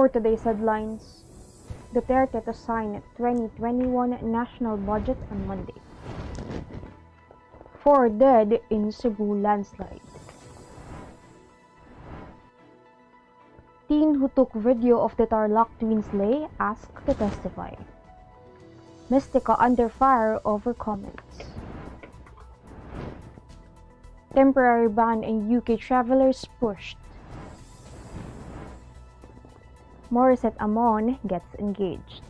For today's headlines, Duterte to sign 2021 national budget on Monday. 4 dead in Cebu landslide. Teen who took video of the Tarlac twins sleigh asked to testify. Mystika under fire over comments. Temporary ban in UK travelers pushed. Morissette Amon gets engaged.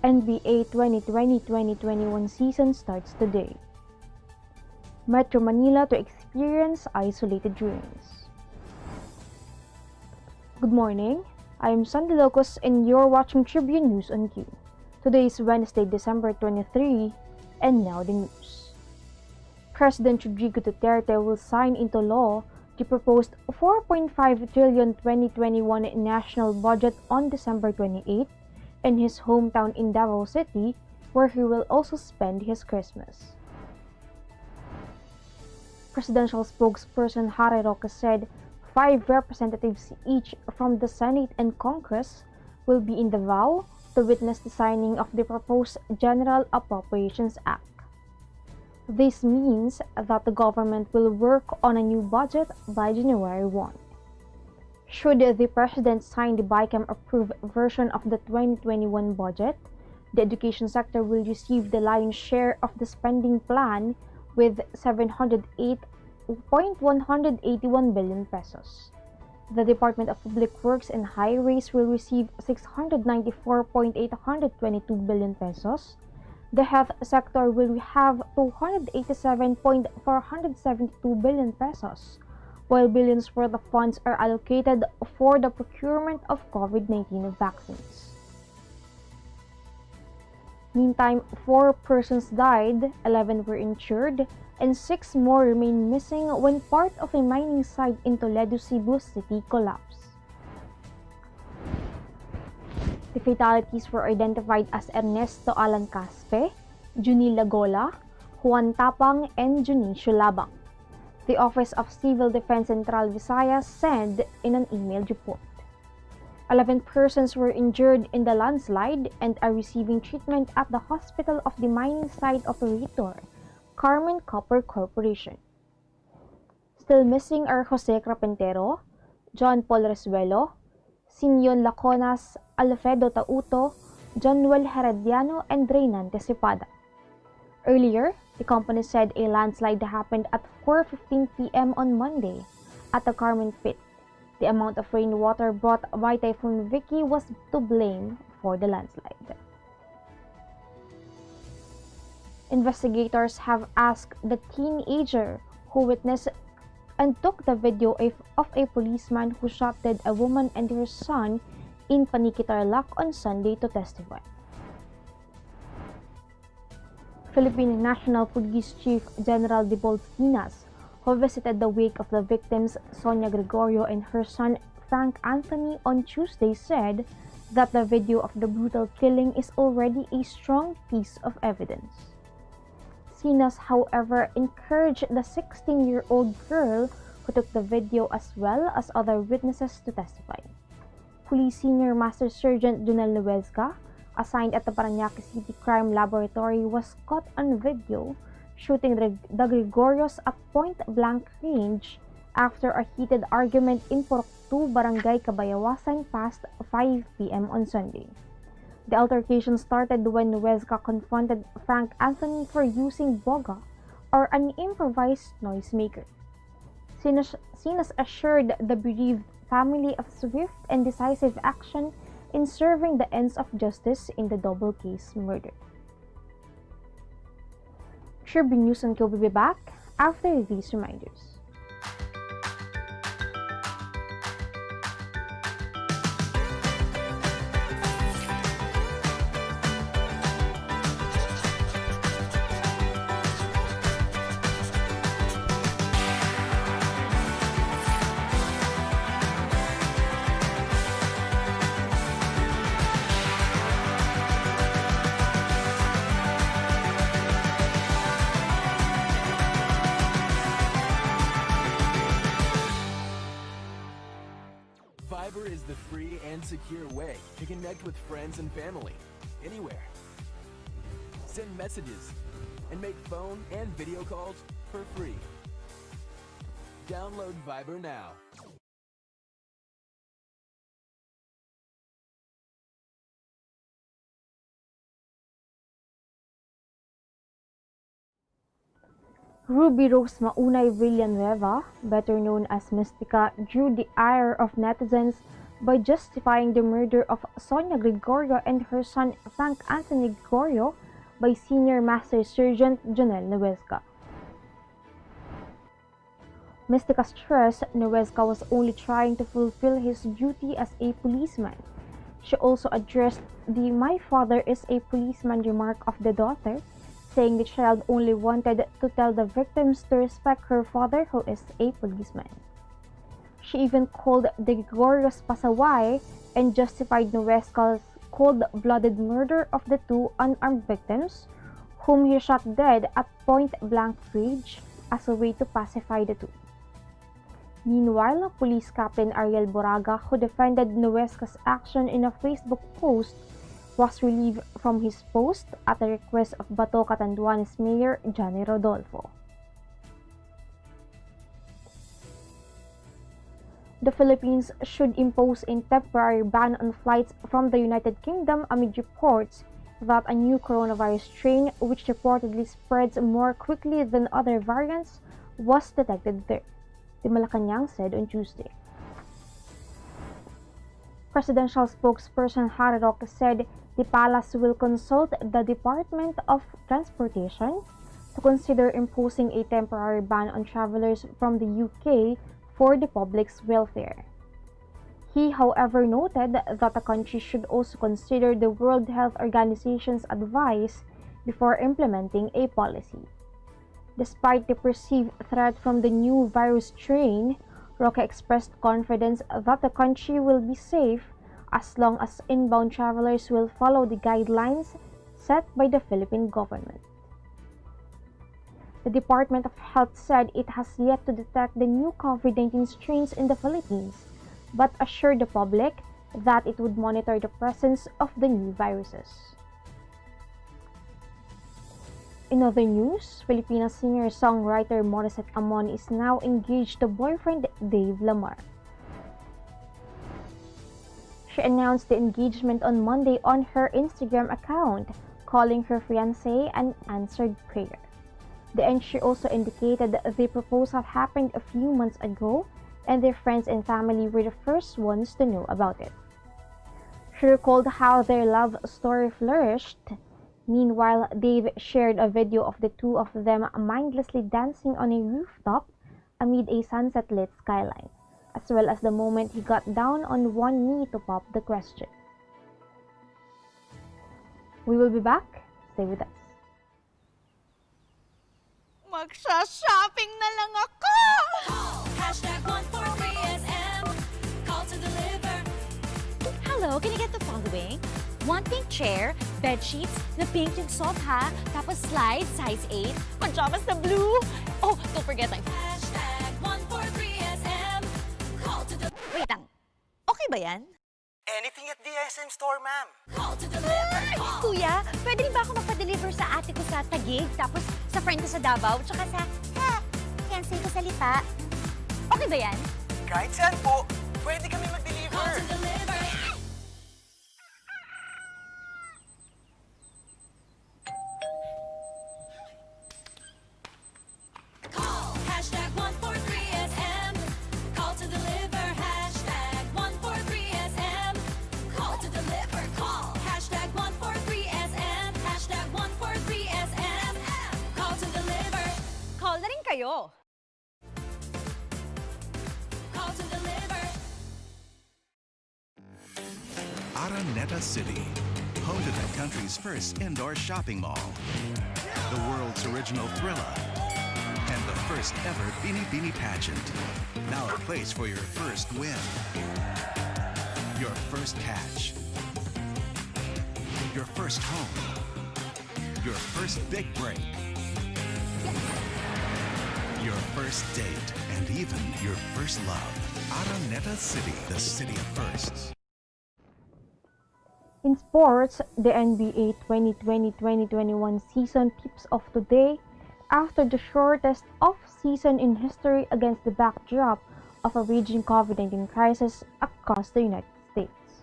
NBA 2020-2021 season starts today. Metro Manila to experience isolated ruins. Good morning, I am Sandy Locos and you're watching Tribune News on Q. Today is Wednesday, December 23, and now the news. President Rodrigo Duterte will sign into law the proposed 4.5 trillion 2021 national budget on December 28 in his hometown in Davao City, where he will also spend his Christmas. Presidential spokesperson Harry Roque said 5 representatives each from the Senate and Congress will be in Davao to witness the signing of the proposed General Appropriations Act. This means that the government will work on a new budget by January 1. Should the President sign the BICAM-approved version of the 2021 budget, the education sector will receive the lion's share of the spending plan with 708.181 billion pesos. The Department of Public Works and Highways will receive 694.822 billion pesos. The health sector will have 287.472 billion pesos, while billions worth of funds are allocated for the procurement of COVID-19 vaccines. Meantime, 4 persons died, 11 were injured, and 6 more remain missing when part of a mining site in Toledo, Cebu City collapsed. The fatalities were identified as Ernesto Alan Caspe, Juni Lagola, Juan Tapang, and Junicio Labang. The Office of Civil Defense Central Visayas said in an email report. 11 persons were injured in the landslide and are receiving treatment at the hospital of the mining site operator, Carmen Copper Corporation. Still missing are Jose Crapentero, John Paul Resuelo, Simeon Laconas, Alfredo Tauto, Jonuel Herediano, and Reynan Tesipada. Earlier, the company said a landslide happened at 4:15 p.m. on Monday at the Carmen Pit. The amount of rainwater brought by Typhoon Vicky was to blame for the landslide. Investigators have asked the teenager who witnessed and took the video of a policeman who shot dead a woman and her son in Paniqui, Tarlac on Sunday to testify. Philippine National Police Chief General de Bolsinas, who visited the wake of the victims Sonia Gregorio and her son Frank Anthony on Tuesday, said that the video of the brutal killing is already a strong piece of evidence. Sinas, however, encouraged the 16-year-old girl who took the video as well as other witnesses to testify. Police Senior Master Sergeant Donel Nuezca, assigned at the Parañaque City Crime Laboratory, was caught on video shooting the Gregorios at point-blank range after a heated argument in Purok 2, Barangay Cabayawasan past 5 p.m. on Sunday. The altercation started when Nuezca confronted Frank Anthony for using boga, or an improvised noisemaker. Sinas assured the bereaved family of swift and decisive action in serving the ends of justice in the double case murder. Tribune News and will be back after these reminders. the free and secure way to connect with friends and family, anywhere. Send messages and make phone and video calls for free. Download Viber now. Ruby Rose Maunay Villanueva, better known as Mystika, drew the ire of netizens by justifying the murder of Sonia Gregorio and her son Frank Anthony Gregorio by Senior Master Sergeant Jonel Nuesca. Mystika stressed Nuesca was only trying to fulfill his duty as a policeman. She also addressed the "my father is a policeman" remark of the daughter, saying the child only wanted to tell the victims to respect her father, who is a policeman. She even called the Gregorios pasaway and justified Nuesca's cold-blooded murder of the two unarmed victims, whom he shot dead at point-blank range as a way to pacify the two. Meanwhile, Police Captain Ariel Boraga, who defended Nuesca's action in a Facebook post, was relieved from his post at the request of Bato Catanduanes Mayor Johnny Rodolfo. The Philippines should impose a temporary ban on flights from the United Kingdom amid reports that a new coronavirus strain, which reportedly spreads more quickly than other variants, was detected there, the Malacanang said on Tuesday. Presidential spokesperson Harry Roque said the palace will consult the Department of Transportation to consider imposing a temporary ban on travelers from the UK for the public's welfare. He, however, noted that the country should also consider the World Health Organization's advice before implementing a policy. Despite the perceived threat from the new virus strain, Roque expressed confidence that the country will be safe as long as inbound travelers will follow the guidelines set by the Philippine government. The Department of Health said it has yet to detect the new COVID-19 strains in the Philippines, but assured the public that it would monitor the presence of the new viruses. In other news, Filipino singer-songwriter Morissette Amon is now engaged to boyfriend Dave Lamar. She announced the engagement on Monday on her Instagram account, calling her fiancé an answered prayer. The entry also indicated that the proposal happened a few months ago and their friends and family were the first ones to know about it. She recalled how their love story flourished. Meanwhile, Dave shared a video of the two of them mindlessly dancing on a rooftop amid a sunset-lit skyline, as well as the moment he got down on one knee to pop the question. We will be back. Stay with us. Magsha-shopping na lang ako! Hashtag 143SM. Call to deliver. Hello, can I get the following? One pink chair, bed sheets na pink yung sofa, tapos slide, size 8, pajamas na blue. Oh, don't forget my... Hashtag 143SM. Call to deliver. Wait lang, okay ba yan? Anything at the SM store, ma'am. Call to deliver. Call. Kuya, pwede rin ba ako magpa-deliver sa ate ko sa Taguig, tapos sa friend ko sa Davao, tsaka sa fiancé ko sa Lipa? Okay ba yan? Kahit saan po, pwede kami mag-deliver. Call to deliver. Call. Hashtag 143SM. Call to deliver. Hashtag 143SM. Call to deliver. Call. Hashtag 143SM. Hashtag 143SM. Call to deliver. Call na rin kayo. Call to deliver. Araneta City, home to the country's first indoor shopping mall, the world's original Thrilla, and the first ever Bini Bini pageant. Now a place for your first win, your first catch, your first home, your first big break, your first date, and even your first love. Araneta City, the city of firsts. In sports, the NBA 2020-2021 season tips off today after the shortest off-season in history against the backdrop of a raging COVID-19 crisis across the United States.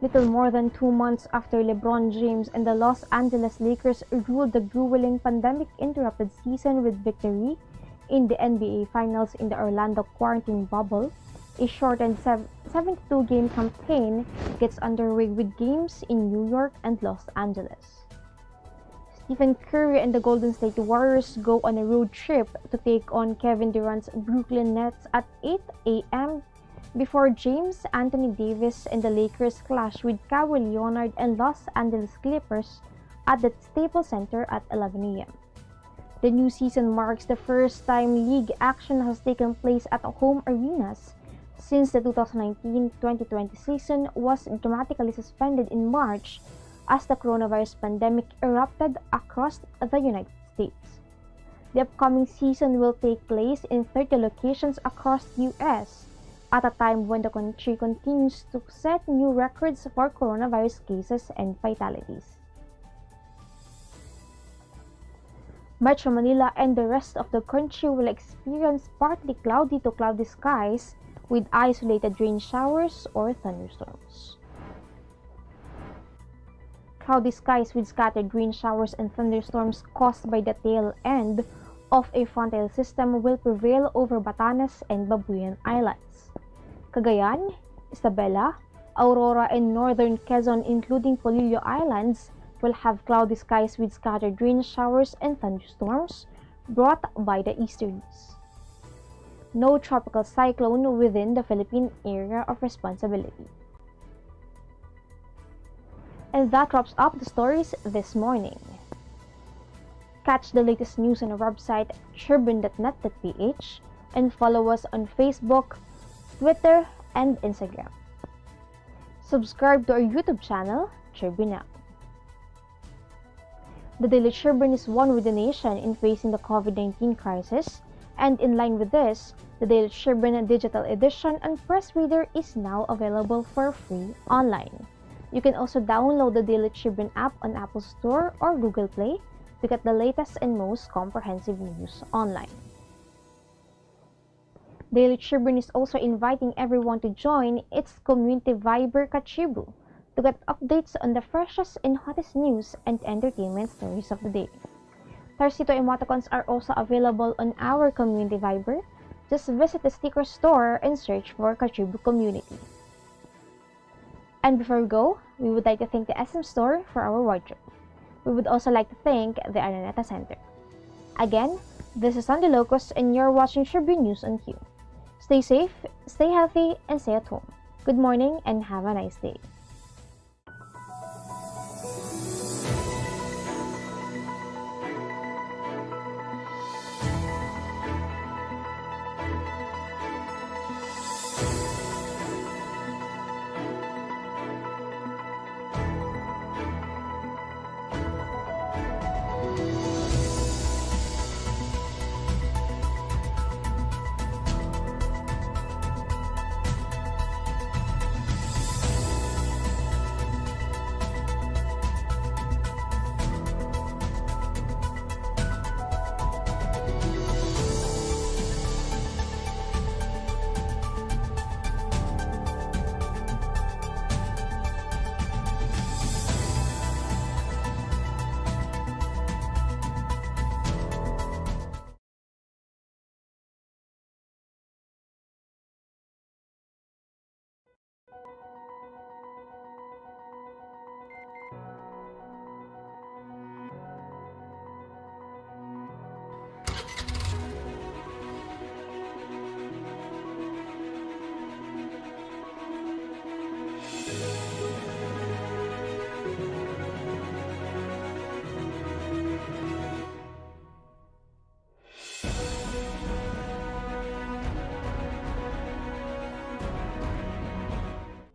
Little more than 2 months after LeBron James and the Los Angeles Lakers ruled the grueling pandemic-interrupted season with victory in the NBA Finals in the Orlando quarantine bubble, a shortened 72-game campaign gets underway with games in New York and Los Angeles. Stephen Curry and the Golden State Warriors go on a road trip to take on Kevin Durant's Brooklyn Nets at 8 a.m. before James Anthony Davis and the Lakers clash with Kawhi Leonard and Los Angeles Clippers at the Staples Center at 11 a.m. The new season marks the first time league action has taken place at home arenas since the 2019-2020 season was dramatically suspended in March as the coronavirus pandemic erupted across the United States. The upcoming season will take place in 30 locations across the U.S. at a time when the country continues to set new records for coronavirus cases and fatalities. Metro Manila and the rest of the country will experience partly cloudy to cloudy skies with isolated rain showers or thunderstorms. Cloudy skies with scattered rain showers and thunderstorms caused by the tail end of a frontal system will prevail over Batanes and Babuyan Islands. Cagayan, Isabela, Aurora, and northern Quezon including Polillo Islands will have cloudy skies with scattered rain showers and thunderstorms brought by the easterlies. No tropical cyclone within the Philippine area of responsibility. And that wraps up the stories this morning. Catch the latest news on our website tribune.net.ph and follow us on Facebook, Twitter, and Instagram. Subscribe to our YouTube channel, Tribune Now. The Daily Tribune is one with the nation in facing the COVID-19 crisis, and in line with this, the Daily Tribune Digital Edition and Press Reader is now available for free online. You can also download the Daily Tribune app on Apple Store or Google Play to get the latest and most comprehensive news online. Daily Tribune is also inviting everyone to join its community Viber Cebu to get updates on the freshest and hottest news and entertainment stories of the day. Tarcito emoticons are also available on our community Viber. Just visit the sticker store and search for Cebu Community. And before we go, we would like to thank the SM Store for our wardrobe. We would also like to thank the Araneta Center. Again, this is Sandy Locos and you're watching Tribune News on Q. Stay safe, stay healthy, and stay at home. Good morning and have a nice day.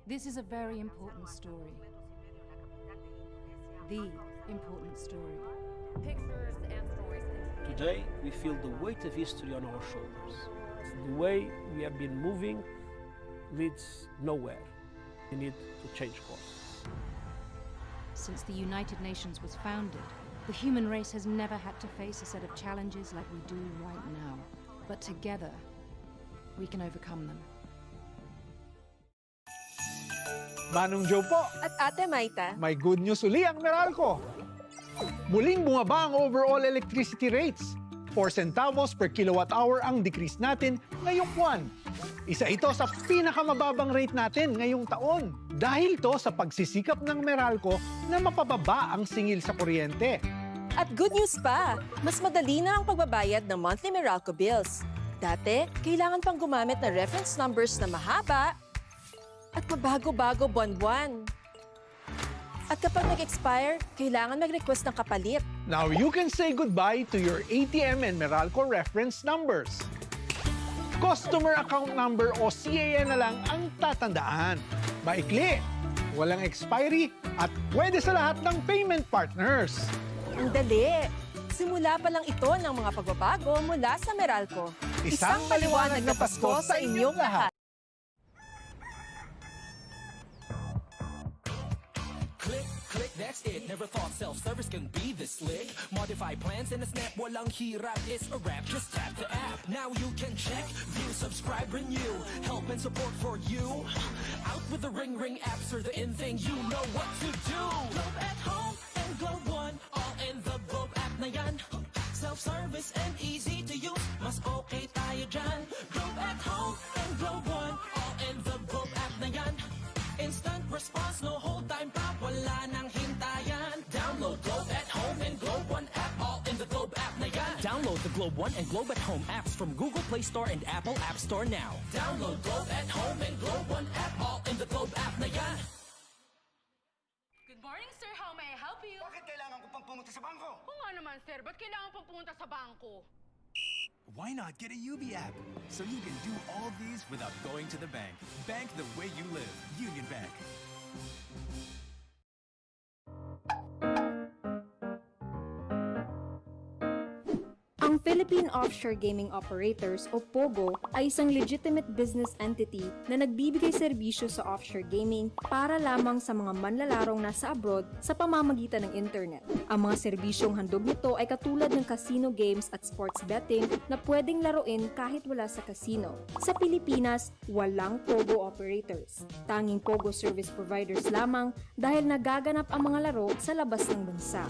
This is a very important story. The important story. Pictures and stories. Today, we feel the weight of history on our shoulders. the way we have been moving leads nowhere. We need to change course. Since the United Nations was founded, the human race has never had to face a set of challenges like we do right now. But together, we can overcome them. Manong Joe po, At Ate Maita, may good news uli ang Meralco. Muling bumaba ang overall electricity rates. 4 centavos per kilowatt hour ang decrease natin ngayong buwan. Isa ito sa pinakamababang rate natin ngayong taon. Dahil to sa pagsisikap ng Meralco na mapababa ang singil sa kuryente. at good news pa, mas madali na ang pagbabayad ng monthly Meralco bills. Dati, kailangan pang gumamit ng reference numbers na mahaba at mabago-bago buwan-buwan. At kapag nag-expire, kailangan mag-request ng kapalit. Now you can say goodbye to your ATM and Meralco reference numbers. Customer account number o CAN na lang ang tatandaan. Maikli, walang expiry, at pwede sa lahat ng payment partners. Ang dali! Simula pa lang ito ng mga pagbabago mula sa Meralco. Isang maliwanag na Pasko sa inyong lahat. Click, that's it. Never thought self-service can be this slick. Modify plans in a snap, walang hirap, it's a wrap. Just tap the app. Now you can check, view, subscribe, renew. Help and support for you. Out with the ring apps are the in thing, you know what to do. Globe at home and Globe One, all in the Globe app na yan. Self-service and easy to use, mas okay tayo dyan. Globe at home and Globe One, all in the Globe app na yan. Instant response, no hold time pa, wala nang hintayan. Download Globe at Home and Globe One app, all in the Globe app na yan. Download the Globe One and Globe at Home apps from Google Play Store and Apple App Store now. Download Globe at Home and Globe One app, all in the Globe app na yan. Good morning, sir. How may I help you? Bakit kailangan ko pang pumunta sa bangko? Oo nga naman, sir. Ba't kailangan pang pumunta sa bangko? Why not get a UB app so you can do all these without going to the bank? Bank the way you live. Union Bank. Ang Philippine Offshore Gaming Operators o POGO ay isang legitimate business entity na nagbibigay serbisyo sa offshore gaming para lamang sa mga manlalarong nasa abroad sa pamamagitan ng internet. Ang mga serbisyong handog nito ay katulad ng casino games at sports betting na pwedeng laruin kahit wala sa casino. Sa Pilipinas, walang POGO operators. Tanging POGO service providers lamang dahil nagaganap ang mga laro sa labas ng bansa.